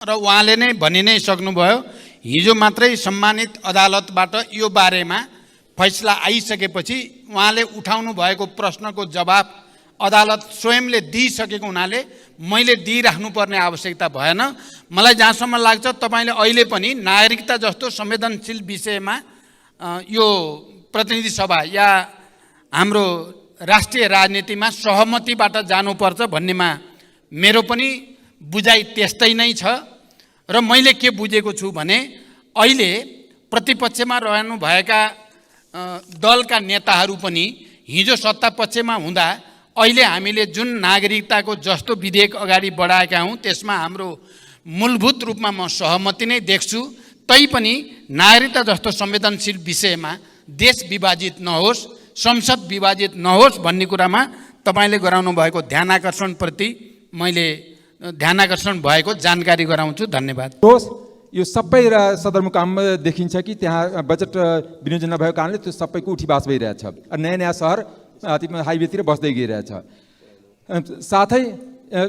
र उहाँले नै भनि नै सक्नुभयो। हिजो मात्रै सम्मानित अदालतबाट यो बारेमा फैसला आइसकेपछि उहाँले उठाउनु भएको प्रश्नको जवाब अदालत स्वयंले दिइसकेको हुनाले मैले दिइराख्नुपर्ने आवश्यकता भएन। मलाई जहाँसम्म लाग्छ तपाईले अहिले पनि नागरिकता जस्तो संवेदनशील विषयमा यो प्रतिनिधि सभा या हाम्रो राष्ट्रिय राजनीतिमा सहमतिबाट जानुपर्छ भन्नेमा मेरो पनि बुझाइ त्यस्तै नै छ। र मैले के बुझेको छु भने अहिले प्रतिपक्षमा रहनुभएका दलका नेताहरू पनि हिजो सत्तापक्षमा हुँदा अहिले हामीले जुन नागरिकताको जस्तो विधेयक अगाडि बढाएका हौँ त्यसमा हाम्रो मूलभूत रूपमा म सहमति नै देख्छु। तैपनि नागरिकता जस्तो संवेदनशील विषयमा देश विभाजित नहोस्, संसद विभाजित नहोस् भन्ने कुरामा तपाईले गराउनु भएको ध्यानाकर्षणप्रति मैले ध्यानाकर्षण भएको जानकारी गराउँछु। धन्यवाद। यो सबै सदरमुकाममा देखिन्छ कि त्यहाँ बजेट विनियोजन नभएको कारणले त्यो सबैको उठीवास भइरहेछ। नयाँ नयाँ सहर हाइवेतिर बस्दै गइरहेछ। साथै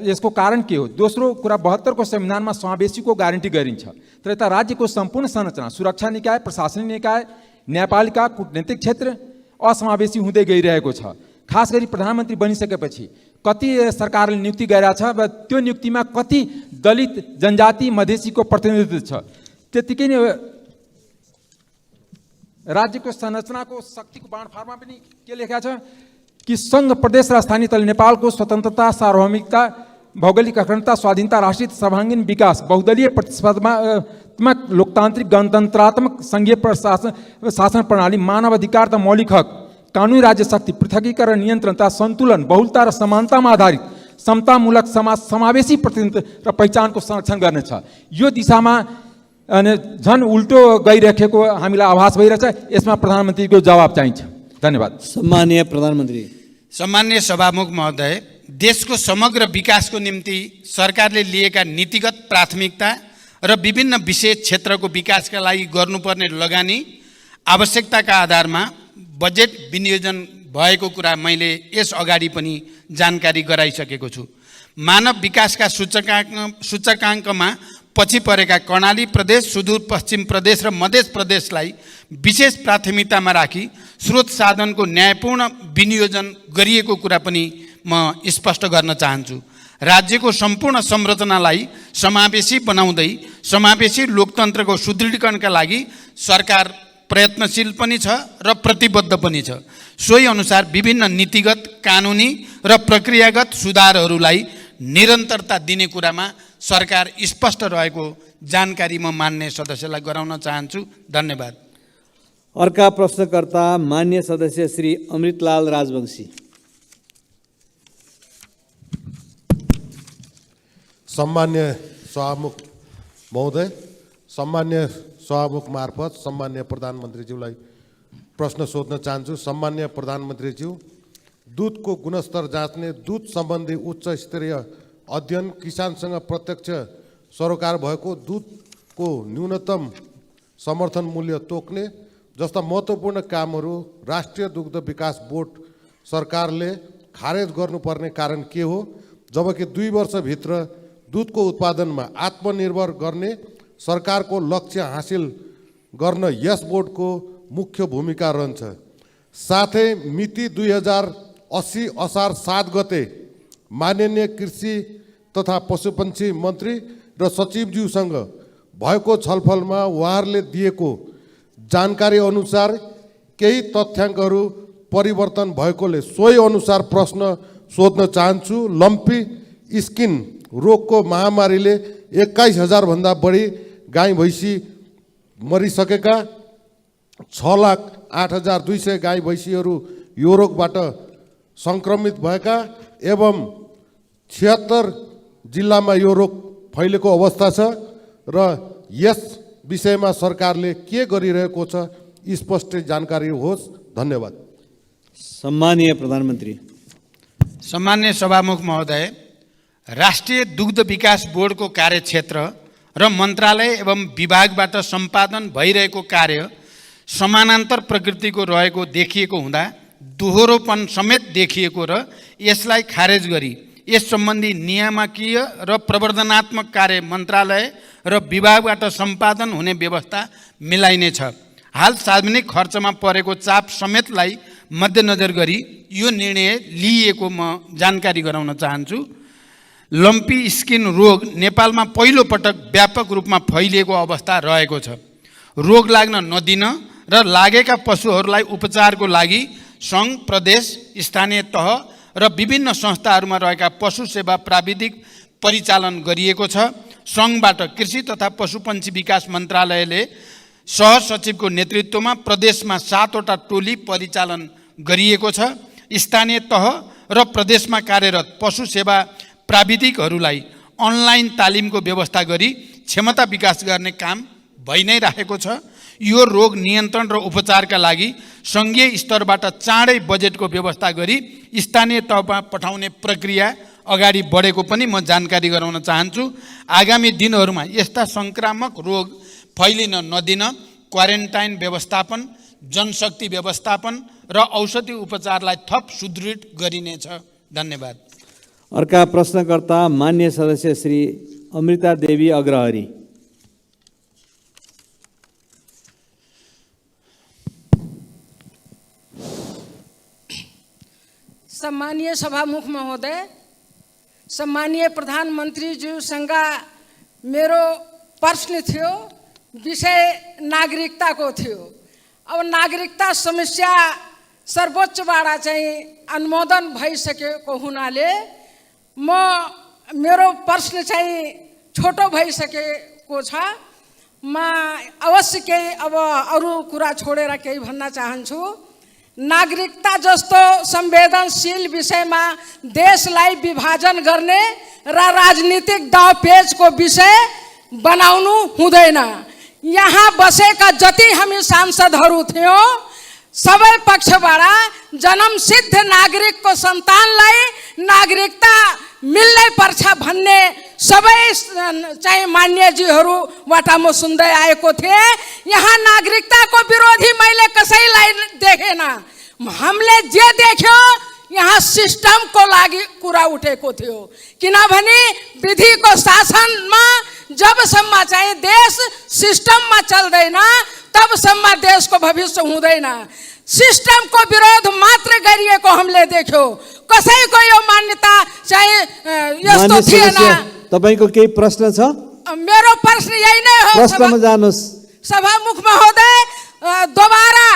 यसको कारण के हो? दोस्रो कुरा 72 को संविधानमा समावेशीको ग्यारेन्टी गरिन्छ, तर यता राज्यको सम्पूर्ण संरचना, सुरक्षा निकाय, प्रशासनिक निकाय, न्यायपालिका, कूटनीतिक क्षेत्र असमावेशी हुँदै गइरहेको छ। खास गरी प्रधानमन्त्री बनिसकेपछि कति सरकारले नियुक्ति गरेको छ र त्यो नियुक्तिमा कति दलित, जनजाति, मधेसीको प्रतिनिधित्व छ। त्यतिकै नै राज्यको संरचनाको शक्तिको बाँडफाँडमा पनि के लेखेको छ कि संघ, प्रदेश र स्थानीय तल नेपालको स्वतन्त्रता, सार्वभौमिकता, भौगोलिक अखण्डता, स्वाधीनता, राष्ट्रिय सर्वाङ्गीण विकास, बहुदलीय प्रतिस्पर्धात्मक, लोकतान्त्रिक, गणतन्त्रात्मक, संघीय शासन प्रणाली, मानव अधिकार तथा मौलिक हक, कानुनी राज्य शक्ति, पृथकीकरण, नियन्त्रण तथा सन्तुलन, बहुलता र समानतामा आधारित समतामूलक समावेशी प्रतिनिधित्व र पहिचानको संरक्षण गर्नेछ। यो दिशामा झन् उल्टो गइरहेको हामीलाई आभास भइरहेछ। यसमा प्रधानमन्त्रीको जवाब चाहिन्छ। धन्यवाद। सम्माननीय प्रधानमन्त्री। सम्माननीय सभामुख महोदय, देशको समग्र विकासको निम्ति सरकारले लिएका नीतिगत प्राथमिकता र विभिन्न विशेष क्षेत्रको विकासका लागि गर्नुपर्ने लगानी आवश्यकताका आधारमा बजेट विनियोजन भएको कुरा मैले यस अगाडि पनि जानकारी गराइसकेको छु। मानव विकासका सूचकाङ्कमा पछि परेका कर्णाली प्रदेश, सुदूरपश्चिम प्रदेश र मध्य प्रदेशलाई विशेष प्राथमिकतामा राखी स्रोत साधनको न्यायपूर्ण विनियोजन गरिएको कुरा पनि म स्पष्ट गर्न चाहन्छु। राज्यको सम्पूर्ण संरचनालाई समावेशी बनाउँदै समावेशी लोकतन्त्रको सुदृढीकरणका लागि सरकार प्रयत्नशील पनि छ र प्रतिबद्ध पनि छ। सोही अनुसार विभिन्न नीतिगत, कानुनी र प्रक्रियागत सुधारहरूलाई निरन्तरता दिने कुरामा सरकार स्पष्ट रहेको जानकारी म मान्य सदस्यलाई गराउन चाहन्छु। धन्यवाद। अर्का प्रश्नकर्ता मान्य सदस्य श्री अमृतलाल राजवंशी। सम्मान्य सभामुख महोदय, सम्मान्य सभामुख मार्फत सम्मान्य प्रधानमन्त्रीज्यूलाई प्रश्न सोध्न चाहन्छु। सम्मान्य प्रधानमन्त्रीज्यू, दूधको गुणस्तर जाँच्ने, दूध सम्बन्धी उच्च स्तरीय अध्ययन, किसानसँग प्रत्यक्ष सरोकार भएको दूधको न्यूनतम समर्थन मूल्य तोक्ने जस्ता महत्त्वपूर्ण कामहरू राष्ट्रिय दुग्ध विकास बोर्ड सरकारले खारेज गर्नुपर्ने कारण के हो? जबकि 2 वर्षभित्र दूधको उत्पादनमा आत्मनिर्भर गर्ने सरकारको लक्ष्य हासिल गर्न यस बोर्डको मुख्य भूमिका रहन्छ। साथै मिति 2080 असार 7 गते माननीय कृषि तथा पशुपन्छी मन्त्री र सचिवज्यूसँग भएको छलफलमा उहाँहरूले दिएको जानकारी अनुसार केही तथ्याङ्कहरू परिवर्तन भएकोले सोही अनुसार प्रश्न सोध्न चाहन्छु। लम्पी स्किन रोगको महामारीले 21,000 भन्दा बढी गाई भैँसी मरिसकेका, 6,08,200 गाई भैँसीहरू यो रोगबाट सङ्क्रमित भएका एवं 76 जिल्लामा यो रोग फैलेको अवस्था छ र यस विषयमा सरकारले के गरिरहेको छ स्पष्ट जानकारी होस्। धन्यवाद। सम्माननीय प्रधानमन्त्री। सम्मान्य सभामुख महोदय, राष्ट्रिय दुग्ध विकास बोर्डको कार्यक्षेत्र र मन्त्रालय एवं विभागबाट सम्पादन भइरहेको कार्य समानान्तर प्रकृतिको रहेको देखिएको हुँदा दोहोरोपन समेत देखिएको र यसलाई खारेज गरी यस सम्बन्धी नियामकीय र प्रवर्धनात्मक कार्य मन्त्रालय र विभागबाट सम्पादन हुने व्यवस्था मिलाइनेछ। हाल सार्वजनिक खर्चमा परेको चाप समेतलाई मध्यनजर गरी यो निर्णय लिइएको म जानकारी गराउन चाहन्छु। लम्पी स्किन रोग नेपालमा पहिलो पटक व्यापक रूपमा फैलिएको अवस्था रहेको छ। रोग लाग्न नदिन र लागेका पशुहरूलाई उपचारको लागि सङ्घ, प्रदेश, स्थानीय तह र विभिन्न संस्थाहरूमा रहेका पशु सेवा प्राविधिक परिचालन गरिएको छ। सङ्घबाट कृषि तथा पशुपन्छी विकास मन्त्रालयले सहसचिवको नेतृत्वमा प्रदेशमा 7 वटा टोली परिचालन गरिएको छ। स्थानीय तह र प्रदेशमा कार्यरत पशु सेवा प्राविधिकहरूलाई अनलाइन तालिमको व्यवस्था गरी क्षमता विकास गर्ने काम भइ नै राखेको छ। यो रोग नियन्त्रण र उपचारका लागि सङ्घीय स्तरबाट चाँडै बजेटको व्यवस्था गरी स्थानीय तहमा पठाउने प्रक्रिया अगाडि बढेको पनि म जानकारी गराउन चाहन्छु। आगामी दिनहरूमा यस्ता सङ्क्रामक रोग फैलिन नदिन क्वारेन्टाइन व्यवस्थापन, जनशक्ति व्यवस्थापन र औषधि उपचारलाई थप सुदृढ गरिनेछ। धन्यवाद। अर्का प्रश्नकर्ता मान्य सदस्य श्री अमृता देवी अग्रहरी। सम्मानीय सभामुख महोदय, सम्मानीय प्रधानमन्त्रीज्यूसँग मेरो प्रश्न थियो, विषय नागरिकताको थियो। अब नागरिकता समस्या सर्वोच्चबाट चाहिँ अनुमोदन भइसकेको हुनाले मेरो प्रश्न चाहिँ छोटो भइसकेको छ। म अवश्य केही अब अरू कुरा छोडेर केही भन्न चाहन्छु। नागरिकता जस्तो संवेदनशील विषयमा देशलाई विभाजन गर्ने र राजनीतिक दावपेचको विषय बनाउनु हुँदैन। यहाँ बसेका जति हामी सांसदहरू थियौँ, सबै पक्षबाट जन्मसिद्ध नागरिकको सन्तानलाई नागरिकता मिल्नै पर्छ भन्ने सबै चाहिँ मान्यजीहरूबाट म सुन्दै आएको थिएँ। यहाँ नागरिकताको विरोधी मैले कसैलाई देखेन। हामीले जे देख्यो यहाँ सिस्टमको लागि कुरा उठेको थियो। किनभने विधिको शासनमा जबसम्म चाहिँ देश सिस्टममा चल्दैन तबसम्म देशको भविष्य हुँदैन। सिस्टमको विरोध मात्र गरिएको हामीले देख्यो। कसैको यो मान्यता चाहिँ यस्तो थिएन। तपाईको केही प्रश्न छ? मेरो प्रश्न यही नै हो। प्रश्नमा जानुस्। सभामुख महोदय, दोबारा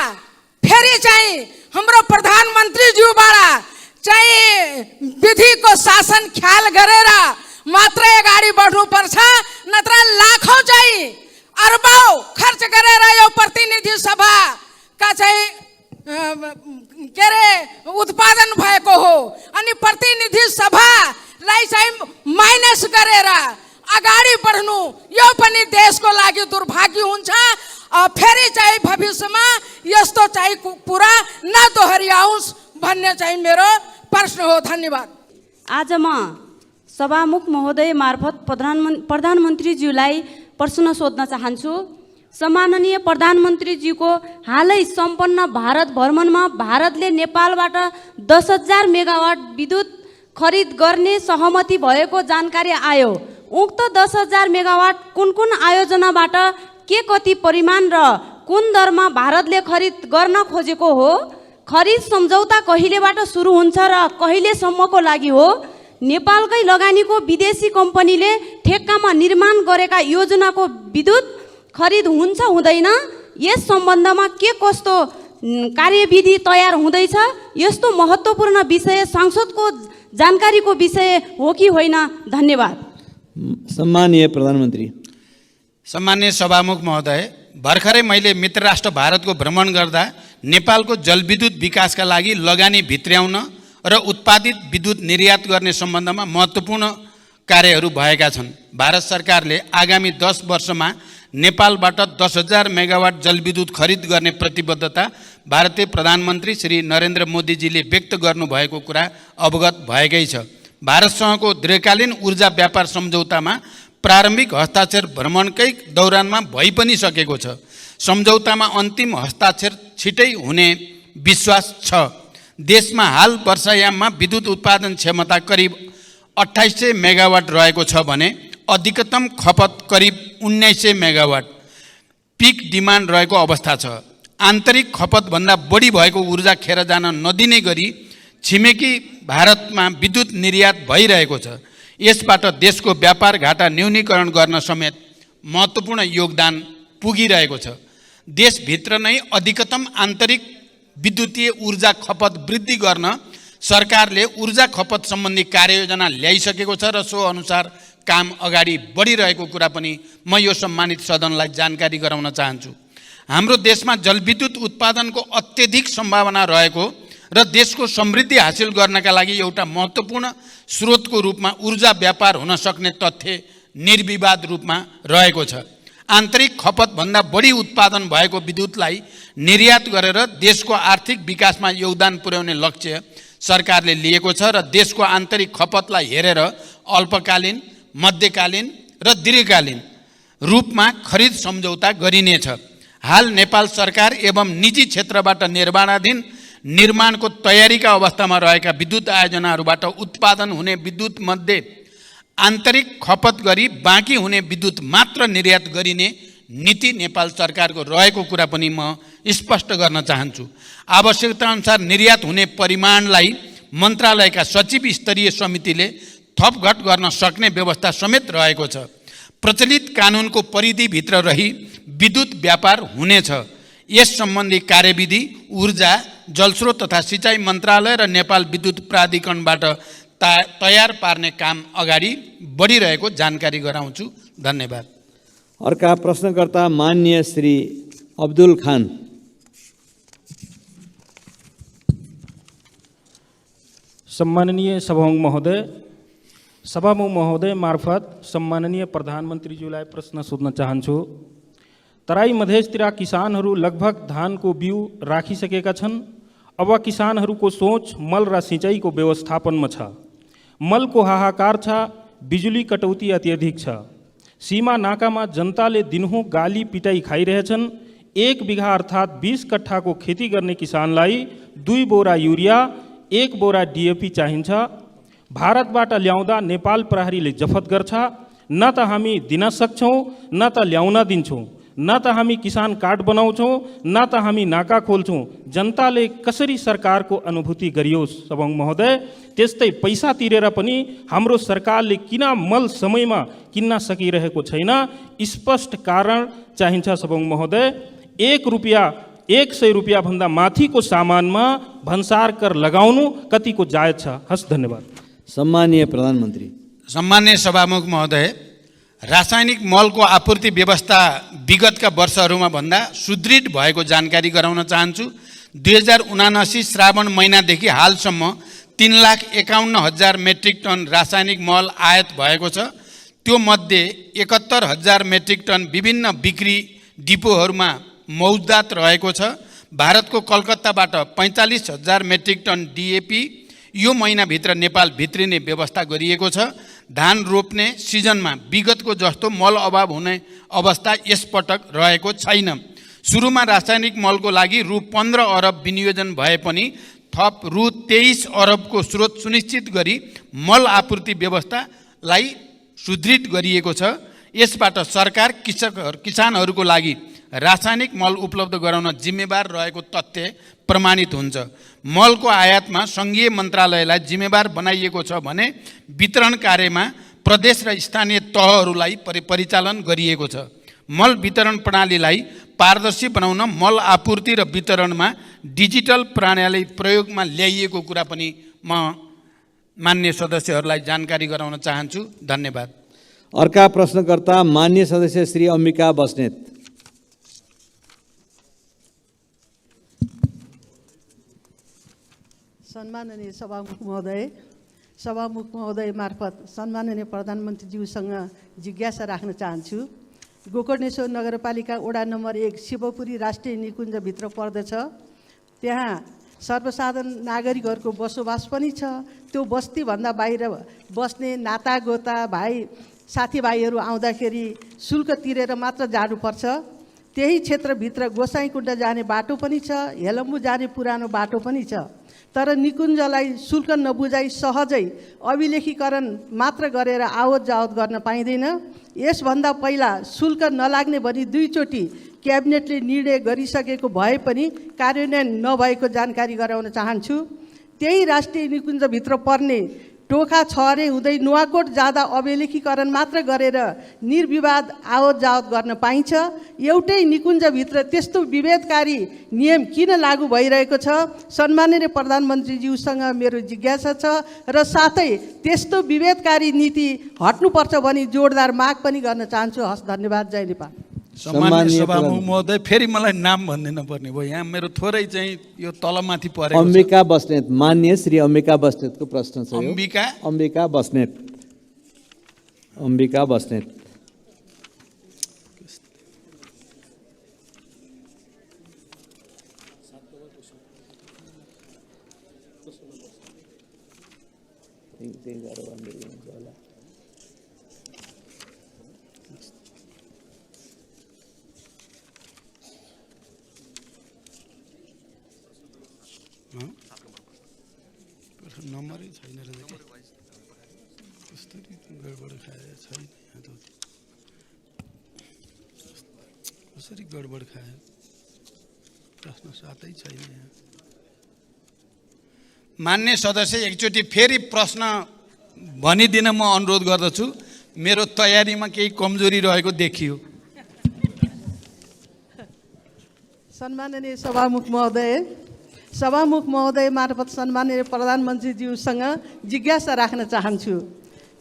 फेरि चाहिँ हाम्रो प्रधानमन्त्रीज्यूबाट चाहिँ विधिको शासन ख्याल गरेर मात्रै अगाडि बढ्नुपर्छ, नत्र लाखौँ चाहिँ अरबौँ खर्च गरेर यो प्रतिनिधि सभाका चाहिँ के अरे उत्पादन भएको हो। अनि प्रतिनिधि सभालाई चाहिँ माइनस गरेर अगाडि बढ्नु यो पनि देशको लागि दुर्भाग्य हुन्छ। फेरि चाहिँ भविष्यमा यस्तो चाहिँ कुरा नदोहोऱ्याओस् भन्ने चाहिँ मेरो प्रश्न हो। धन्यवाद। आज म सभामुख महोदय मार्फत प्रधानमन्त्रीज्यूलाई प्रश्न सोध्न चाहन्छु। सम्माननीय प्रधानमन्त्रीज्यूको हालै सम्पन्न भारत भ्रमणमा भारतले नेपालबाट 10,000 मेगावाट विद्युत खरिद गर्ने सहमति भएको जानकारी आयो। उक्त 10,000 मेगावाट कुन कुन आयोजनाबाट, के कति परिमाण र कुन दरमा भारतले खरिद गर्न खोजेको हो? खरिद सम्झौता कहिलेबाट सुरु हुन्छ र कहिलेसम्मको लागि हो? नेपालकै लगानीको विदेशी कम्पनीले ठेक्कामा निर्माण गरेका योजनाको विद्युत खरिद हुन्छ हुँदैन? यस सम्बन्धमा के कस्तो कार्यविधि तयार हुँदैछ? यस्तो महत्त्वपूर्ण विषय संसदको जानकारीको विषय हो कि होइन? धन्यवाद। सम्मानीय प्रधानमन्त्री। सम्मानीय सभामुख महोदय, भर्खरै मैले मित्र राष्ट्र भारतको भ्रमण गर्दा नेपालको जलविद्युत विकासका लागि लगानी भित्र्याउन र उत्पादित विद्युत निर्यात गर्ने सम्बन्धमा महत्त्वपूर्ण कार्यहरू भएका छन्। भारत सरकारले आगामी 10 वर्षमा नेपालबाट 10,000 मेगावाट जलविद्युत खरिद गर्ने प्रतिबद्धता भारतीय प्रधानमन्त्री श्री नरेन्द्र मोदीजीले व्यक्त गर्नुभएको कुरा अवगत भएकै छ। भारतसँगको दीर्घकालीन ऊर्जा व्यापार सम्झौतामा प्रारम्भिक हस्ताक्षर भ्रमणकै दौरानमा भइ पनि सकेको छ। सम्झौतामा अन्तिम हस्ताक्षर छिटै हुने विश्वास छ। देशमा हाल वर्षायाममा विद्युत उत्पादन क्षमता करिब 2800 मेगावाट रहेको छ भने अधिकतम खपत करिब 1900 मेगावाट पिक डिमान्ड रहेको अवस्था छ। आन्तरिक खपतभन्दा बढी भएको ऊर्जा खेर जान नदिने गरी छिमेकी भारतमा विद्युत निर्यात भइरहेको छ। यसबाट देशको व्यापार घाटा न्यूनीकरण गर्न समेत महत्त्वपूर्ण योगदान पुगिरहेको छ। देशभित्र नै अधिकतम आन्तरिक विद्युतीय ऊर्जा खपत वृद्धि गर्न सरकारले ऊर्जा खपत सम्बन्धी कार्ययोजना ल्याइसकेको छ र सो अनुसार काम अगाडि बढिरहेको कुरा पनि म यो सम्मानित सदनलाई जानकारी गराउन चाहन्छु। हाम्रो देशमा जलविद्युत उत्पादनको अत्यधिक सम्भावना रहेको र देशको समृद्धि हासिल गर्नका लागि एउटा महत्त्वपूर्ण स्रोतको रूपमा ऊर्जा व्यापार हुन सक्ने तथ्य निर्विवाद रूपमा रहेको छ। आन्तरिक खपतभन्दा बढी उत्पादन भएको विद्युतलाई निर्यात गरेर देशको आर्थिक विकासमा योगदान पुर्याउने लक्ष्य सरकारले लिएको छ र देशको आन्तरिक खपतलाई हेरेर अल्पकालीन, मध्यकालीन र दीर्घकालीन रूपमा खरिद सम्झौता गरिनेछ। हाल नेपाल सरकार एवं निजी क्षेत्रबाट निर्माणाधीन निर्माणको तयारीका अवस्थामा रहेका विद्युत आयोजनाहरूबाट उत्पादन हुने विद्युत मध्ये आन्तरिक खपत गरी बाँकी हुने विद्युत मात्र निर्यात गरिने नीति नेपाल सरकारको रहेको कुरा पनि म स्पष्ट गर्न चाहन्छु। आवश्यकता अनुसार निर्यात हुने परिमाणलाई मन्त्रालयका सचिव स्तरीय समितिले थपघट गर्न सक्ने व्यवस्था समेत रहेको छ। प्रचलित कानुनको परिधिभित्र रही विद्युत व्यापार हुनेछ। यस सम्बन्धी कार्यविधि ऊर्जा, जलस्रोत तथा सिँचाइ मन्त्रालय र नेपाल विद्युत प्राधिकरणबाट तयार पार्ने काम अगाडि बढिरहेको जानकारी गराउँछु। धन्यवाद। अर्का प्रश्नकर्ता माननीय श्री अब्दुल खान। सम्माननीय सभामुख महोदय, सभामुख महोदय मार्फत सम्माननीय प्रधानमन्त्रीज्यूलाई प्रश्न सोध्न चाहन्छु। तराई मधेसतिर किसानहरू लगभग धानको बिउ राखिसकेका छन्। अब किसानहरूको सोच मल र सिँचाइको व्यवस्थापनमा छ। मलको हाहाकार छ, बिजुली कटौती अत्यधिक छ। सीमा नाकामा जनताले दिनहुँ गाली पिटाई खाइरहेछन्। 1 बिघा अर्थात् 20 कट्ठाको खेती गर्ने किसानलाई 2 बोरा युरिया, 1 बोरा डिएपी चाहिन्छ। भारतबाट ल्याउँदा नेपाल प्रहरीले जफत गर्छ। न त हामी दिन सक्छौँ, न त ल्याउन दिन्छौँ, न त हामी किसान कार्ड बनाउँछौँ, न त हामी नाका खोल्छौँ। जनताले कसरी सरकारको अनुभूति गरियोस् सभामुख महोदय। त्यस्तै पैसा तिरेर पनि हाम्रो सरकारले किन मल समयमा किन्न सकिरहेको छैन, स्पष्ट कारण चाहिन्छ सभामुख महोदय। 100 रुपियाँ भन्दा माथिको सामानमा भन्सार कर लगाउनु कतिको जायज छ? हस्, धन्यवाद। सम्मानीय प्रधानमन्त्री। सम्मान्य सभामुख महोदय, रासायनिक मलको आपूर्ति व्यवस्था विगतका वर्षहरूमा भन्दा सुदृढ भएको जानकारी गराउन चाहन्छु। 2079 श्रावण महिनादेखि हालसम्म 3,51,000 मेट्रिक टन रासायनिक मल आयात भएको छ। त्यो मध्ये 71,000 मेट्रिक टन विभिन्न बिक्री डिपोहरूमा मौजदात रहेको छ। भारतको कलकत्ताबाट 45,000 मेट्रिक टन डिएपी यो महिनाभित्र नेपाल भित्रिने व्यवस्था गरिएको छ। धान रोप्ने सिजनमा विगतको जस्तो मल अभाव हुने अवस्था यसपटक रहेको छैन। सुरुमा रासायनिक मलको लागि रु 15 अरब विनियोजन भए पनि थप रु 23 अरबको स्रोत सुनिश्चित गरी मल आपूर्ति व्यवस्थालाई सुदृढ गरिएको छ। यसबाट सरकार किसानहरूको लागि रासायनिक मल उपलब्ध गराउन जिम्मेवार रहेको तथ्य प्रमाणित हुन्छ। मलको आयातमा सङ्घीय मन्त्रालयलाई जिम्मेवार बनाइएको छ भने वितरण कार्यमा प्रदेश र स्थानीय तहहरूलाई परिचालन गरिएको छ। मल वितरण प्रणालीलाई पारदर्शी बनाउन मल आपूर्ति र वितरणमा डिजिटल प्रणाली प्रयोगमा ल्याइएको कुरा पनि म मान्य सदस्यहरूलाई जानकारी गराउन चाहन्छु। धन्यवाद। अर्का प्रश्नकर्ता मान्य सदस्य श्री अम्बिका बस्नेत। सम्माननीय सभामुख महोदय मार्फत सम्माननीय प्रधानमन्त्रीज्यूसँग जिज्ञासा राख्न चाहन्छु। गोकर्णेश्वर नगरपालिका वडा नम्बर 1 शिवपुरी राष्ट्रिय निकुञ्जभित्र पर्दछ। त्यहाँ सर्वसाधारण नागरिकहरूको बसोबास पनि छ। त्यो बस्तीभन्दा बाहिर बस्ने नातागोता भाइ साथीभाइहरू आउँदाखेरि शुल्क तिरेर मात्र जानुपर्छ। त्यही क्षेत्रभित्र गोसाइँकुण्ड जाने बाटो पनि छ, हेलम्बु जाने पुरानो बाटो पनि छ। तर निकुञ्जलाई शुल्क नबुझाइ सहजै अभिलेखीकरण मात्र गरेर आवत जावत गर्न पाइँदैन। यसभन्दा पहिला शुल्क नलाग्ने भनी 2 चोटि क्याबिनेटले निर्णय गरिसकेको भए पनि कार्यान्वयन नभएको जानकारी गराउन चाहन्छु। त्यही राष्ट्रिय निकुञ्जभित्र पर्ने टोखा छहरे हुँदै नुवाकोट जाँदा अभिलेखीकरण मात्र गरेर निर्विवाद आवत जावत गर्न पाइन्छ। एउटै निकुञ्जभित्र त्यस्तो विभेदकारी नियम किन लागू भइरहेको छ, सम्माननीय प्रधानमन्त्रीज्यूसँग मेरो जिज्ञासा छ र साथै त्यस्तो विभेदकारी नीति हट्नुपर्छ भनी जोडदार माग पनि गर्न चाहन्छु। हस्, धन्यवाद। जय नेपाल। सम्माननीय सभामुख महोदय, फेरि मलाई नाम भनिदिनु पर्ने भयो। यहाँ मेरो थोरै चाहिँ यो तलमाथि परेको छ। अम्बिका बस्नेत, मान्य श्री अम्बिका बस्नेतको प्रश्न छ यो। अम्बिका बस्नेत, अम्बिका बस्नेत। नम्बरै छैन रहेछ के, कस्तरी गडबड खाए छैन यहाँ त, कसरी गडबड खाए, प्रश्न साथै छैन यहाँ। मान्य सदस्य, एकचोटि फेरि प्रश्न भनिदिन म अनुरोध गर्दछु। मेरो तयारीमा केही कमजोरी रहेको देखियो। सम्माननीय सभामुख महोदय मार्फत सम्माननीय प्रधानमन्त्रीज्यूसँग जिज्ञासा राख्न चाहन्छु।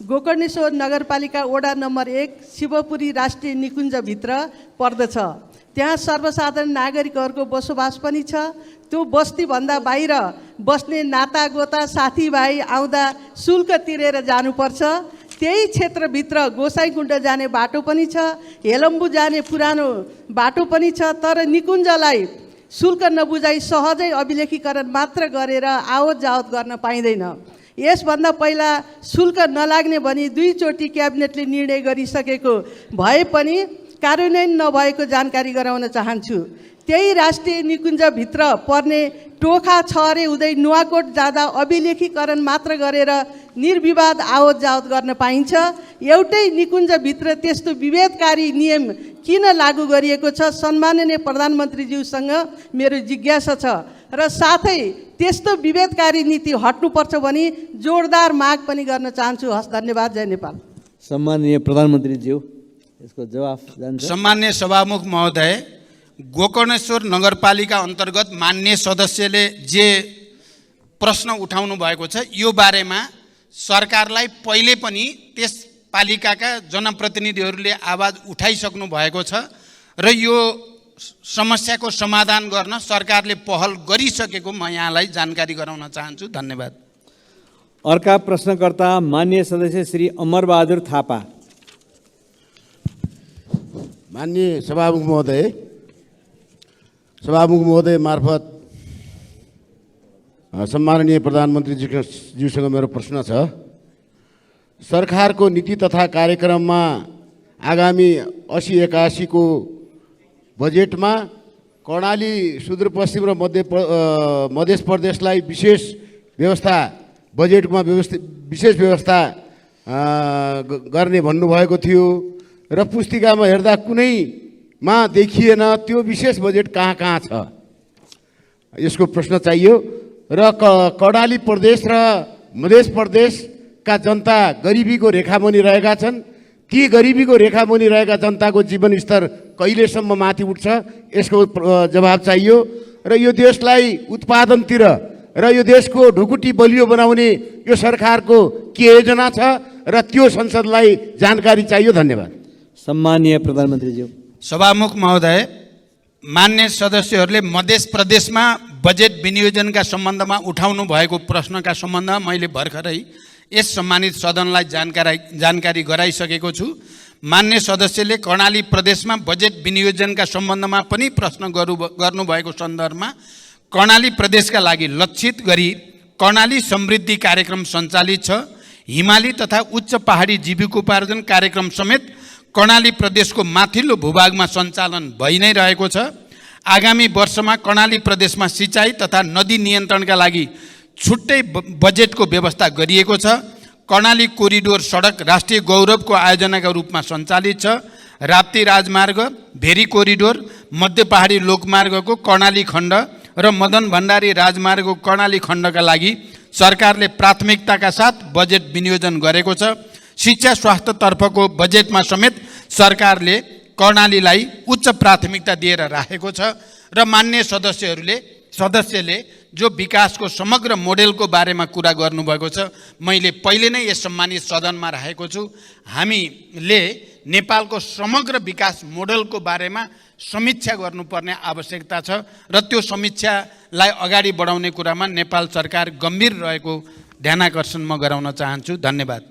गोकर्णेश्वर नगरपालिका वडा नम्बर 1 शिवपुरी राष्ट्रिय निकुञ्जभित्र पर्दछ। त्यहाँ सर्वसाधारण नागरिकहरूको बसोबास पनि छ। त्यो बस्तीभन्दा बाहिर बस्ने नातागोता साथीभाइ आउँदा शुल्क तिरेर जानुपर्छ। त्यही क्षेत्रभित्र गोसाइँकुण्ड जाने बाटो पनि छ, हेलम्बु जाने पुरानो बाटो पनि छ। तर निकुञ्जलाई शुल्क नबुझाइ सहजै अभिलेखीकरण मात्र गरेर आवत जावत गर्न पाइँदैन। यसभन्दा पहिला शुल्क नलाग्ने भनी 2 चोटि क्याबिनेटले निर्णय गरिसकेको भए पनि कार्यान्वयन नभएको जानकारी गराउन चाहन्छु। त्यही राष्ट्रिय निकुञ्जभित्र पर्ने टोखा छहरे हुँदै नुवाकोट जाँदा अभिलेखीकरण मात्र गरेर निर्विवाद आवत जावत गर्न पाइन्छ। एउटै निकुञ्जभित्र त्यस्तो विभेदकारी नियम किन लागू गरिएको छ, सम्माननीय प्रधानमन्त्रीज्यूसँग मेरो जिज्ञासा छ र साथै त्यस्तो विभेदकारी नीति हट्नुपर्छ भनी जोडदार माग पनि गर्न चाहन्छु। हस्, धन्यवाद। जय नेपाल। सम्माननीय प्रधानमन्त्रीज्यू, यसको जवाफ जान्छ। सम्माननीय सभामुख महोदय, गोकर्णेश्वर नगरपालिका अन्तर्गत मान्य सदस्यले जे प्रश्न उठाउनु भएको छ, यो बारेमा सरकारलाई पहिले पनि त्यस पालिकाका जनप्रतिनिधिहरूले आवाज उठाइसक्नु भएको छ र यो समस्याको समाधान गर्न सरकारले पहल गरिसकेको म यहाँलाई जानकारी गराउन चाहन्छु। धन्यवाद। अर्का प्रश्नकर्ता मान्य सदस्य श्री अमरबहादुर थापा। माननीय सभामुख महोदय मार्फत सम्माननीय प्रधानमन्त्रीज्यूसँग मेरो प्रश्न छ। सरकारको नीति तथा कार्यक्रममा आगामी 80-81 को बजेटमा कर्णाली सुदूरपश्चिम र मध्य प्रदेशलाई विशेष व्यवस्था गर्ने भन्नुभएको थियो र पुस्तिकामा हेर्दा कुनैमा देखिएन त्यो विशेष बजेट कहाँ छ, यसको प्रश्न चाहियो। र कर्णाली प्रदेश र मध्य प्रदेशका जनता गरिबीको रेखामुनि रहेका छन्। ती गरिबीको रेखामुनि रहेका जनताको जीवन स्तर कहिलेसम्म माथि उठ्छ, यसको जवाब चाहियो। र यो देशलाई उत्पादनतिर र यो देशको ढुकुटी बलियो बनाउने यो सरकारको के योजना छ र त्यो संसदलाई जानकारी चाहियो। धन्यवाद। सम्माननीय प्रधानमन्त्रीज्यू। सभामुख महोदय, मान्य सदस्यहरूले मध्य प्रदेशमा बजेट विनियोजनका सम्बन्धमा उठाउनु भएको प्रश्नका सम्बन्धमा मैले भर्खरै यस सम्मानित सदनलाई जानकारी गराइसकेको छु। मान्य सदस्यले कर्णाली प्रदेशमा बजेट विनियोजनका सम्बन्धमा पनि प्रश्न गर्नुभएको सन्दर्भमा कर्णाली प्रदेशका लागि लक्षित गरी कर्णाली समृद्धि कार्यक्रम सञ्चालित छ। हिमाली तथा उच्च पहाडी जीविकोपार्जन कार्यक्रम समेत कर्णाली प्रदेशको माथिल्लो भूभागमा सञ्चालन भइ नै रहेको छ। आगामी वर्षमा कर्णाली प्रदेशमा सिँचाइ तथा नदी नियन्त्रणका लागि छुट्टै बजेटको व्यवस्था गरिएको छ। कर्णाली कोरिडोर सडक राष्ट्रिय गौरवको आयोजनाका रूपमा सञ्चालित छ। राप्ती राजमार्ग, भेरी कोरिडोर, मध्य पहाडी लोकमार्गको कर्णाली खण्ड र मदन भण्डारी राजमार्गको कर्णाली खण्डका लागि सरकारले प्राथमिकताका साथ बजेट विनियोजन गरेको छ। शिक्षा स्वास्थ्यतर्फको बजेटमा समेत सरकारले कर्णालीलाई उच्च प्राथमिकता दिएर राखेको छ र मान्य सदस्यले जो विकासको समग्र मोडेलको बारेमा कुरा गर्नुभएको छ, मैले पहिले नै यस सम्मानित सदनमा राखेको छु। हामीले नेपालको समग्र विकास मोडेलको बारेमा समीक्षा गर्नुपर्ने आवश्यकता छ र त्यो समीक्षालाई अगाडि बढाउने कुरामा नेपाल सरकार गम्भीर रहेको ध्यानाकर्षण म गराउन चाहन्छु। धन्यवाद।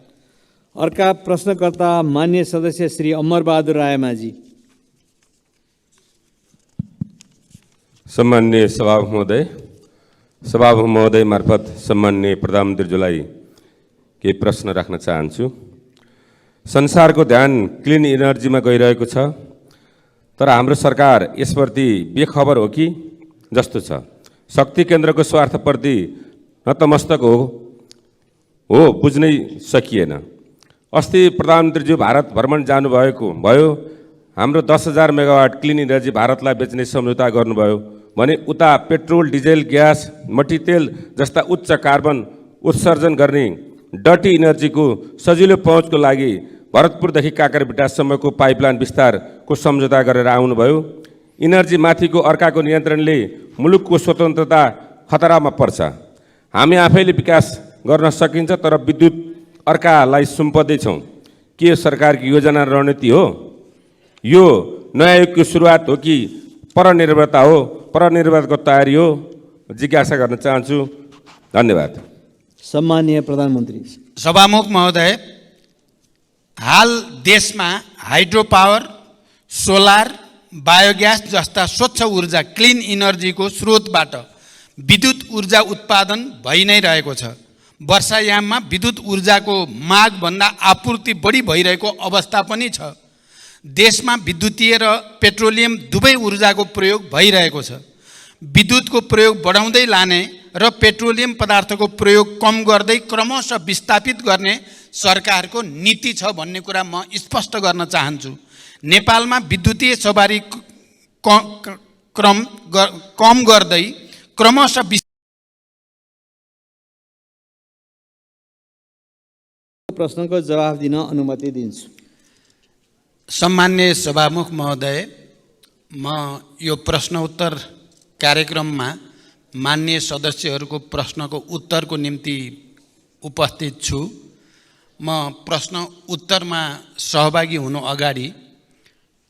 अर्का प्रश्नकर्ता मान्य सदस्य श्री अमरबहादुर रायमाझी। सम्माननीय सभामुख महोदय मार्फत सम्माननीय प्रधानमन्त्रीज्यूलाई केही प्रश्न राख्न चाहन्छु। संसारको ध्यान क्लिन इनर्जीमा गइरहेको छ, तर हाम्रो सरकार यसप्रति बेखबर हो कि जस्तो छ। शक्ति केन्द्रको स्वार्थप्रति नतमस्तक हो बुझ्नै सकिएन। अस्ति प्रधानमन्त्रीज्यू भारत भ्रमण भयो। हाम्रो 10,000 मेगावाट क्लिन इनर्जी भारतलाई बेच्ने सम्झौता गर्नुभयो भने उता पेट्रोल, डिजेल, ग्यास, मट्टीतेल जस्ता उच्च कार्बन उत्सर्जन गर्ने डर्टी इनर्जीको सजिलो पहुँचको लागि भरतपुरदेखि काँकरभिट्टासम्मको पाइपलाइन विस्तारको सम्झौता गरेर आउनुभयो। इनर्जी माथिको अर्काको नियन्त्रणले मुलुकको स्वतन्त्रता खतरामा पर्छ। हामी आफैले विकास गर्न सकिन्छ, तर विद्युत अर्कालाई सुम्पदैछौँ। के यो सरकारको योजना रणनीति हो? यो नयाँ युगको सुरुवात हो कि परनिर्भरता हो? परनिर्भरताको तयारी हो? जिज्ञासा गर्न चाहन्छु। धन्यवाद। सम्माननीय प्रधानमन्त्री। सभामुख महोदय, हाल देशमा हाइड्रो पावर, सोलर, बायोग्यास जस्ता स्वच्छ ऊर्जा क्लिन इनर्जीको स्रोतबाट विद्युत ऊर्जा उत्पादन भइ नै रहेको छ। वर्षायाममा विद्युत ऊर्जाको मागभन्दा आपूर्ति बढी भइरहेको अवस्था पनि छ। देशमा विद्युतीय र पेट्रोलियम दुवै ऊर्जाको प्रयोग भइरहेको छ। विद्युतको प्रयोग बढाउँदै लाने र पेट्रोलियम पदार्थको प्रयोग कम गर्दै क्रमशः विस्थापित गर्ने सरकारको नीति छ भन्ने कुरा म स्पष्ट गर्न चाहन्छु। नेपालमा विद्युतीय सवारी कम गर्दै क्रमशः प्रश्नको जवाफ दिन अनुमति दिन्छु। सम्मान्य सभामुख महोदय, म यो प्रश्न उत्तर कार्यक्रममा मान्य सदस्यहरूको प्रश्नको उत्तरको निम्ति उपस्थित छु। म प्रश्न उत्तरमा सहभागी हुनु अगाडि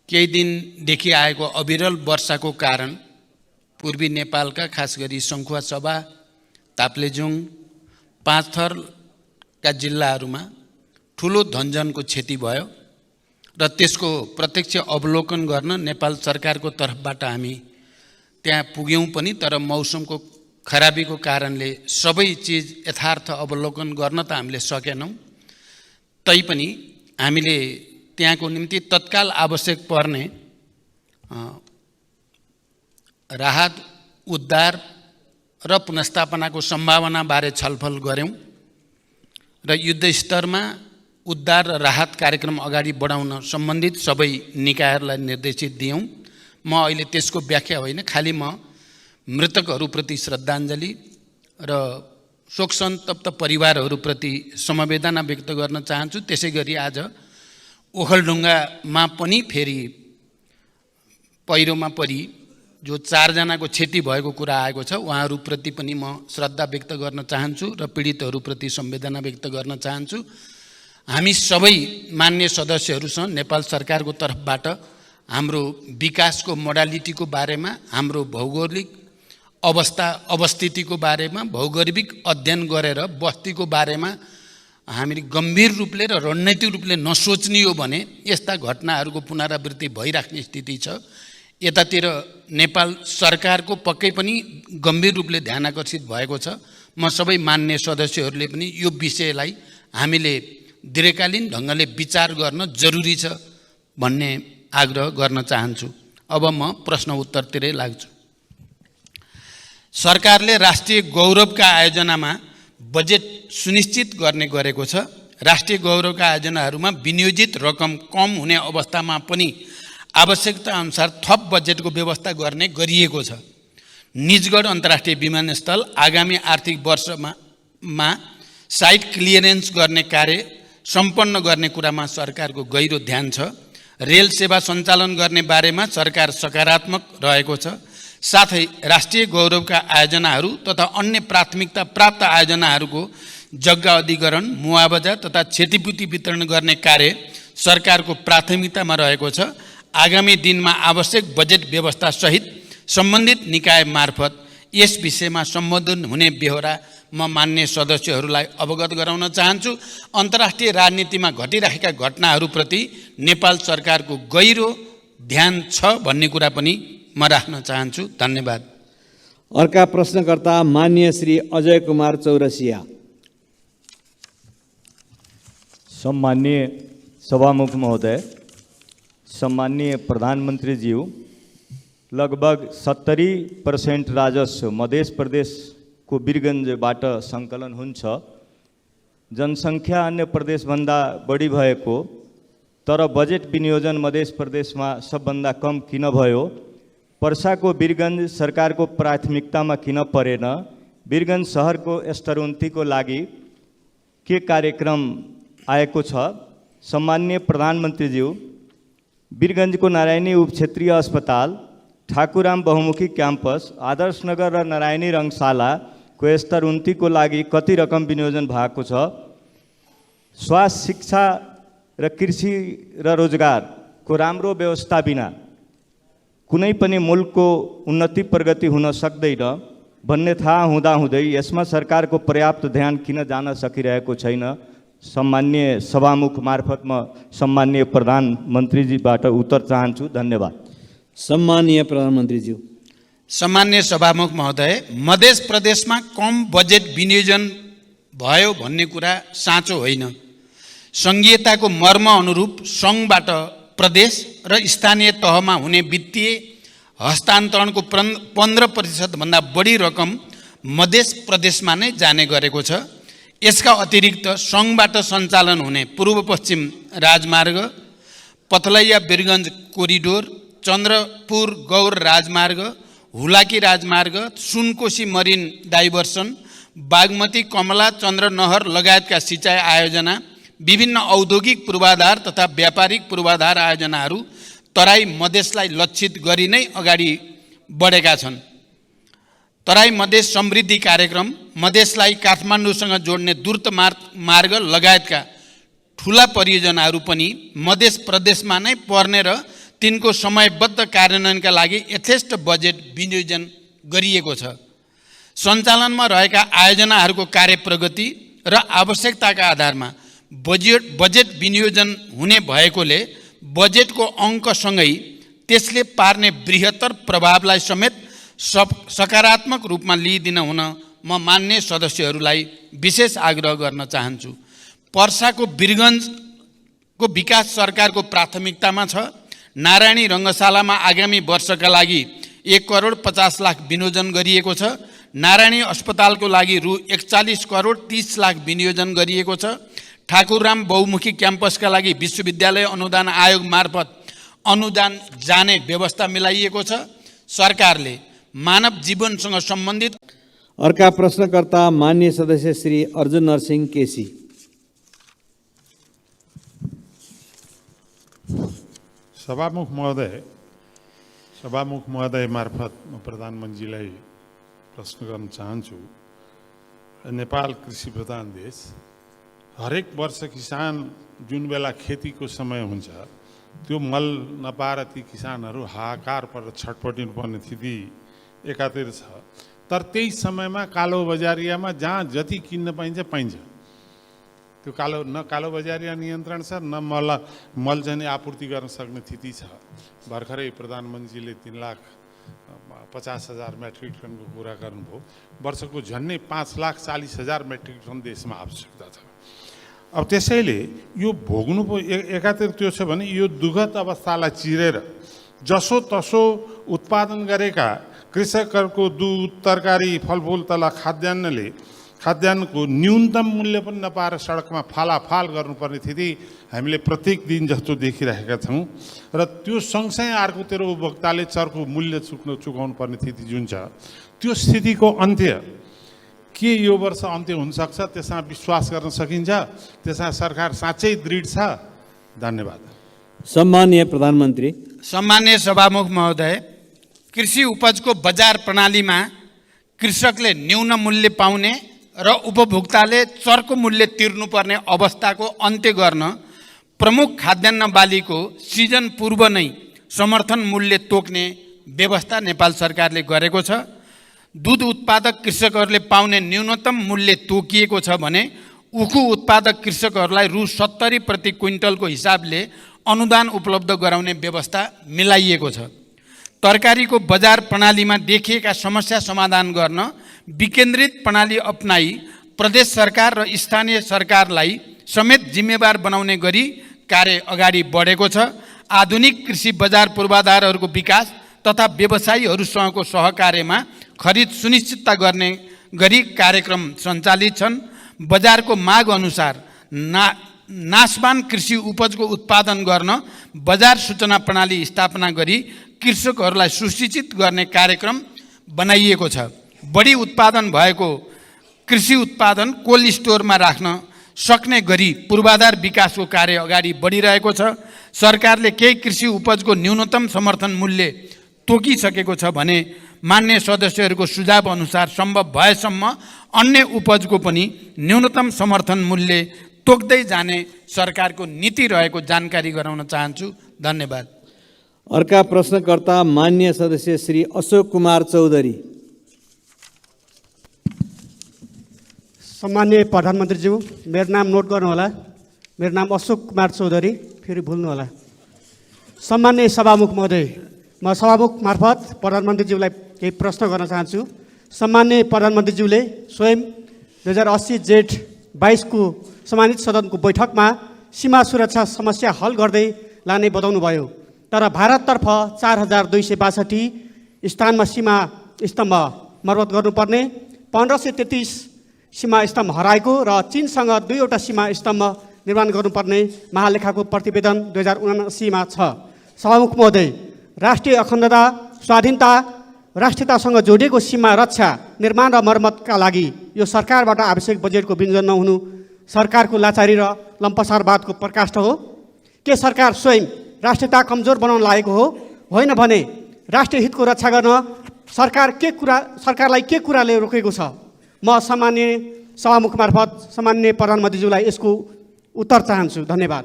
केही दिनदेखि आएको अविरल वर्षाको कारण पूर्वी नेपालका खास गरी सङ्खुवासभा, ताप्लेजुङ, पाँचथरका जिल्लाहरूमा ठुलो धनजनको क्षति भयो र त्यसको प्रत्यक्ष अवलोकन गर्न नेपाल सरकारको तर्फबाट हामी त्यहाँ पुग्यौँ पनि, तर मौसमको खराबीको कारणले सबै चिज यथार्थ अवलोकन गर्न त हामीले सकेनौँ। तैपनि हामीले त्यहाँको निम्ति तत्काल आवश्यक पर्ने राहत, उद्धार र पुनर्स्थापनाको सम्भावनाबारे छलफल गऱ्यौँ र युद्ध स्तरमा उद्धार र राहत कार्यक्रम अगाडि बढाउन सम्बन्धित सबै निकायहरूलाई निर्देशित दियौँ। म अहिले त्यसको व्याख्या होइन, खालि म मृतकहरूप्रति श्रद्धाञ्जली र शोकसन्तप्त परिवारहरूप्रति समवेदना व्यक्त गर्न चाहन्छु। त्यसै गरी आज ओखलढुङ्गामा पनि फेरि पहिरोमा परि जो 4 जनाको क्षति भएको कुरा आएको छ, उहाँहरूप्रति पनि म श्रद्धा व्यक्त गर्न चाहन्छु र पीडितहरूप्रति संवेदना व्यक्त गर्न चाहन्छु। हामी सबै मान्य सदस्यहरूसँग नेपाल सरकारको तर्फबाट हाम्रो विकासको मोडालिटीको बारेमा, हाम्रो भौगोलिक अवस्थितिको बारेमा भौगोलिक अध्ययन गरेर बस्तीको बारेमा हामीले गम्भीर रूपले र रणनीतिक रूपले नसोच्ने हो भने यस्ता घटनाहरूको पुनरावृत्ति भइराख्ने स्थिति छ। यतातिर नेपाल सरकारको पक्कै पनि गम्भीर रूपले ध्यान आकर्षित भएको छ। म सबै मान्य सदस्यहरूले पनि यो विषयलाई हामीले दीर्घकालीन ढङ्गले विचार गर्न जरुरी छ भन्ने आग्रह गर्न चाहन्छु। अब म प्रश्न उत्तरतिरै लाग्छु। सरकारले राष्ट्रिय गौरवका आयोजनामा बजेट सुनिश्चित गर्ने गरेको छ। राष्ट्रिय गौरवका आयोजनाहरूमा विनियोजित रकम कम हुने अवस्थामा पनि आवश्यकता अनुसार थप बजेटको व्यवस्था गर्ने गरिएको छ। निजगढ अन्तर्राष्ट्रिय विमानस्थल आगामी आर्थिक वर्षमा साइट क्लियरेन्स गर्ने कार्य सम्पन्न गर्ने कुरामा सरकारको गहिरो ध्यान छ। रेल सेवा सञ्चालन गर्ने बारेमा सरकार सकारात्मक रहेको छ। साथै राष्ट्रिय गौरवका आयोजनाहरू तथा अन्य प्राथमिकता प्राप्त आयोजनाहरूको जग्गा अधिग्रहण, मुआवजा तथा क्षतिपूर्ति वितरण गर्ने कार्य सरकारको प्राथमिकतामा रहेको छ। आगामी दिनमा आवश्यक बजेट व्यवस्था सहित सम्बन्धित निकाय मार्फत यस विषयमा सम्बोधन हुने बेहोरा म मान्य सदस्यहरूलाई अवगत गराउन चाहन्छु। अन्तर्राष्ट्रिय राजनीतिमा घटिरहेका घटनाहरूप्रति नेपाल सरकारको गहिरो ध्यान छ भन्ने कुरा पनि म राख्न चाहन्छु। धन्यवाद। अर्का प्रश्नकर्ता मान्य श्री अजय कुमार चौरसिया। सम्मान्य सभामुख महोदय, सम्मान्य प्रधानमंत्री ज्यू, लगभग 70% राजस्व मध्य प्रदेशको वीरगञ्जबाट सङ्कलन हुन्छ। जनसङ्ख्या अन्य प्रदेशभन्दा बढी भएको तर बजेट विनियोजन मध्य प्रदेशमा सबभन्दा कम किन भयो? पर्साको वीरगञ्ज सरकारको प्राथमिकतामा किन परेन? वीरगञ्ज सहरको स्तरोन्नतिको लागि के कार्यक्रम आएको छ? सम्मान्य प्रधानमन्त्रीज्यू, वीरगञ्जको नारायणी उपक्षेत्रीय अस्पताल, ठाकुराम बहुमुखी क्याम्पस, आदर्शनगर र नारायणी रङ्गशालाको स्तरोन्नतिको लागि कति रकम विनियोजन भएको छ? स्वास्थ्य, शिक्षा र कृषि र रोजगारको राम्रो व्यवस्था बिना कुनै पनि मुलुकको उन्नति प्रगति हुन सक्दैन भन्ने थाहा हुँदाहुँदै यसमा सरकारको पर्याप्त ध्यान किन जान सकिरहेको छैन? सम्मान्य सभामुख मार्फत म सम्मान्य प्रधानमन्त्रीजीबाट उत्तर चाहन्छु। धन्यवाद। सम्मानीय प्रधानमन्त्रीज्यू। सम्मान्य सभामुख महोदय, मध्य प्रदेशमा कम बजेट विनियोजन भयो भन्ने कुरा साँचो होइन। सङ्घीयताको मर्म अनुरूप सङ्घबाट प्रदेश र स्थानीय तहमा हुने वित्तीय हस्तान्तरणको 15% भन्दा बढी रकम मध्य प्रदेशमा नै जाने गरेको छ। यसका अतिरिक्त सङ्घबाट सञ्चालन हुने पूर्व पश्चिम राजमार्ग, पथलैया वीरगञ्ज कोरिडोर, चन्द्रपुर गौर राजमार्ग, हुलाकी राजमार्ग, सुनकोशी मरिन डाइभर्सन, बागमती कमला चन्द्रनहर लगायतका सिँचाइ आयोजना, विभिन्न औद्योगिक पूर्वाधार तथा व्यापारिक पूर्वाधार आयोजनाहरू तराई मधेसलाई लक्षित गरी नै अगाडि बढेका छन्। तराई मधेस समृद्धि कार्यक्रम, मधेसलाई काठमाडौँसँग जोड्ने द्रुत मार्ग लगायतका ठुला परियोजनाहरू पनि मध्य प्रदेशमा नै पर्ने र तिनको समयबद्ध कार्यान्वयनका लागि यथेष्ट बजेट विनियोजन गरिएको छ। सञ्चालनमा रहेका आयोजनाहरूको कार्य प्रगति र आवश्यकताका आधारमा बजेट विनियोजन हुने भएकोले बजेटको अङ्कसँगै त्यसले पार्ने बृहत्तर प्रभावलाई समेत सकारात्मक रूपमा लिइदिन हुन म मान्य सदस्यहरूलाई विशेष आग्रह गर्न चाहन्छु। पर्साको वीरगञ्जको विकास सरकारको प्राथमिकतामा छ। नारायणी रङ्गशालामा आगामी वर्षका लागि 1,50,00,000 विनियोजन गरिएको छ। नारायणी अस्पतालको लागि रु 41,30,00,000 विनियोजन गरिएको छ। ठाकुरराम बहुमुखी क्याम्पसका लागि विश्वविद्यालय अनुदान आयोग मार्फत अनुदान जाने व्यवस्था मिलाइएको छ। सरकारले मानव जीवनसँग सम्बन्धित। अर्का प्रश्नकर्ता मान्य सदस्य श्री अर्जुन नरसिंह केसी। सभामुख महोदय मार्फत म प्रधानमन्त्रीलाई प्रश्न गर्न चाहन्छु। नेपाल कृषि प्रधान देश, हरेक वर्ष किसान जुन बेला खेतीको समय हुन्छ त्यो मल नपाएर ती किसानहरू हाहाकार पर छटपटिनु पर्ने स्थिति एकातिर छ। तर त्यही समयमा कालो बजारियामा जहाँ जति किन्न पाइन्छ त्यो कालो बजारिया नियन्त्रण छ, न मल चाहिँ आपूर्ति गर्न सक्ने स्थिति छ। भर्खरै प्रधानमन्त्रीले 3,50,000 मेट्रिक टनको कुरा गर्नुभयो। वर्षको झन्डै 5,40,000 मेट्रिक टन देशमा आवश्यकता छ। अब त्यसैले यो भोग्नु एकातिर त्यो छ भने यो दुःखद अवस्थालाई चिरेर जसो तसो उत्पादन गरेका कृषकहरूको दुध तरकारी फलफुल तथा खाद्यान्नको न्यूनतम मूल्य पनि नपाएर सडकमा फालाफाल गर्नुपर्ने स्थिति हामीले प्रत्येक दिन जस्तो देखिरहेका छौँ र त्यो सँगसँगै अर्कोतिर उपभोक्ताले चर्को मूल्य चुकाउनु पर्ने स्थिति जुन छ त्यो स्थितिको अन्त्य के यो वर्ष अन्त्य हुनसक्छ, त्यसमा विश्वास गर्न सकिन्छ, त्यसमा सरकार साँच्चै दृढ छ? धन्यवाद। सम्माननीय प्रधानमन्त्री। सम्माननीय सभामुख महोदय, कृषि उपजको बजार प्रणालीमा कृषकले न्यून मूल्य पाउने र उपभोक्ताले चर्को मूल्य तिर्नुपर्ने अवस्थाको अन्त्य गर्न प्रमुख खाद्यान्न बालीको सिजन पूर्व नै समर्थन मूल्य तोक्ने व्यवस्था नेपाल सरकारले गरेको छ। दुध उत्पादक कृषकहरूले पाउने न्यूनतम मूल्य तोकिएको छ भने उखु उत्पादक कृषकहरूलाई रु 70 प्रति क्विन्टलको हिसाबले अनुदान उपलब्ध गराउने व्यवस्था मिलाइएको छ। तरकारीको बजार प्रणालीमा देखिएका समस्या समाधान गर्न विकेन्द्रित प्रणाली अपनाई प्रदेश सरकार र स्थानीय सरकारलाई समेत जिम्मेवार बनाउने गरी कार्य अगाडि बढेको छ। आधुनिक कृषि बजार पूर्वाधारहरूको विकास तथा व्यवसायीहरूसँगको सहकार्यमा खरिद सुनिश्चितता गर्ने गरी कार्यक्रम सञ्चालित छन्। बजारको माग अनुसार नाशवान कृषि उपजको उत्पादन गर्न बजार सूचना प्रणाली स्थापना गरी कृषकहरूलाई सुसूचित गर्ने कार्यक्रम बनाइएको छ। बढी उत्पादन भएको कृषि उत्पादन कोल्ड स्टोरमा राख्न सक्ने गरी पूर्वाधार विकासको कार्य अगाडि बढिरहेको छ। सरकारले केही कृषि उपजको न्यूनतम समर्थन मूल्य तोकिसकेको छ भने मान्य सदस्यहरूको सुझाव अनुसार सम्भव भएसम्म अन्य उपजको पनि न्यूनतम समर्थन मूल्य तोक्दै जाने सरकारको नीति रहेको जानकारी गराउन चाहन्छु। धन्यवाद। अर्का प्रश्नकर्ता मान्य सदस्य श्री अशोक कुमार चौधरी। सम्मान्य प्रधानमन्त्रीज्यू, मेरो नाम नोट गर्नुहोला। मेरो नाम अशोक कुमार चौधरी, फेरि भुल्नुहोला। सम्मान्य सभामुख महोदय, म सभामुख मार्फत प्रधानमन्त्रीज्यूलाई केही प्रश्न गर्न चाहन्छु। सम्मान्य प्रधानमन्त्रीज्यूले स्वयं 2080 जेठ 22 को सम्मानित सदनको बैठकमा सीमा सुरक्षा समस्या हल गर्दै लाने बताउनुभयो। तर भारततर्फ 4262 स्थानमा सीमा स्तम्भ मर्मत गर्नुपर्ने, 1533 सीमा स्तम्भ हराएको र चीनसँग 2वटा सीमा स्तम्भ निर्माण गर्नुपर्ने महालेखाको प्रतिवेदन 2079 मा छ। सभामुख महोदय, राष्ट्रिय अखण्डता, स्वाधीनता, राष्ट्रियतासँग जोडिएको सीमा रक्षा, निर्माण र मर्मतका लागि यो सरकारबाट आवश्यक बजेटको विनियोजन नहुनु सरकारको लाचारी र लम्पसारवादको प्रकाष्ठ हो। के सरकार स्वयं राष्ट्रियता कमजोर बनाउन लागेको हो? होइन भने राष्ट्रिय हितको रक्षा गर्न सरकारलाई के कुराले रोकेको छ? म सामान्य सभामुख मार्फत सामान्य प्रधानमन्त्रीज्यूलाई यसको उत्तर चाहन्छु। धन्यवाद।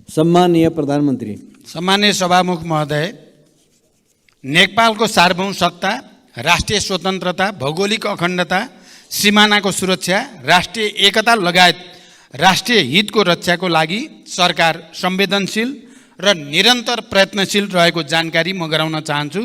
सम्माननीय प्रधानमन्त्री। सम्मान्य सभामुख महोदय, नेपालको सार्वभौम सत्ता, राष्ट्रिय स्वतन्त्रता, भौगोलिक अखण्डता, सिमानाको सुरक्षा, राष्ट्रिय एकता लगायत राष्ट्रिय हितको रक्षाको लागि सरकार संवेदनशील र निरन्तर प्रयत्नशील रहेको जानकारी म गराउन चाहन्छु।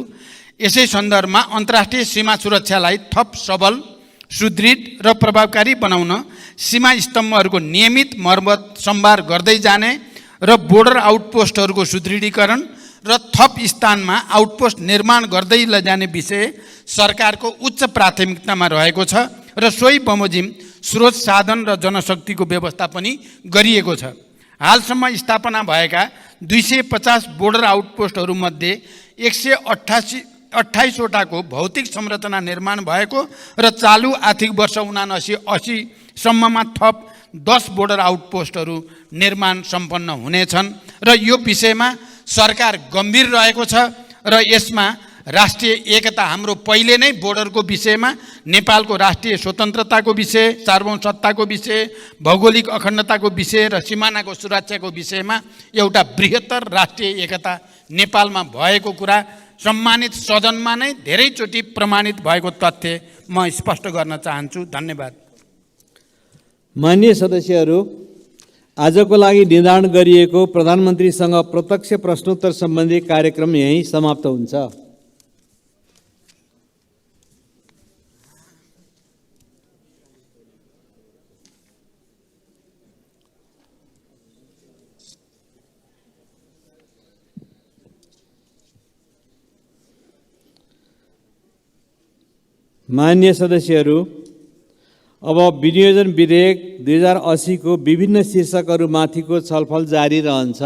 यसै सन्दर्भमा अन्तर्राष्ट्रिय सीमा सुरक्षालाई थप सबल, सुदृढ र प्रभावकारी बनाउन सीमा स्तम्भहरूको नियमित मर्मत सम्भार गर्दै जाने र बोर्डर आउटपोस्टहरूको सुदृढीकरण र थप स्थानमा आउटपोस्ट निर्माण गर्दै लैजाने विषय सरकारको उच्च प्राथमिकतामा रहेको छ र सोही बमोजिम स्रोत साधन र जनशक्तिको व्यवस्था पनि गरिएको छ। हालसम्म स्थापना भएका 250 बोर्डर आउटपोस्टहरूमध्ये 128वटाको भौतिक संरचना निर्माण भएको र चालु आर्थिक वर्ष 79-80 सम्ममा थप 10 बोर्डर आउटपोस्टहरू निर्माण सम्पन्न हुनेछन् र यो विषयमा सरकार गम्भीर रहेको छ र यसमा राष्ट्रिय एकता, हाम्रो पहिले नै बोर्डरको विषयमा नेपालको राष्ट्रिय स्वतन्त्रताको विषय, सार्वभौम सत्ताको विषय, भौगोलिक अखण्डताको विषय र सिमानाको सुरक्षाको विषयमा एउटा बृहत्तर राष्ट्रिय एकता नेपालमा भएको कुरा सम्मानित सदनमा नै धेरैचोटि प्रमाणित भएको तथ्य म स्पष्ट गर्न चाहन्छु। धन्यवाद। मान्य सदस्यहरू, आजको लागि निर्धारण गरिएको प्रधानमन्त्रीसँग प्रत्यक्ष प्रश्नोत्तर सम्बन्धी कार्यक्रम यही समाप्त हुन्छ। मान्य सदस्यहरू, अब विनियोजन विधेयक 2080 को विभिन्न शीर्षकहरूमाथिको छलफल जारी रहन्छ।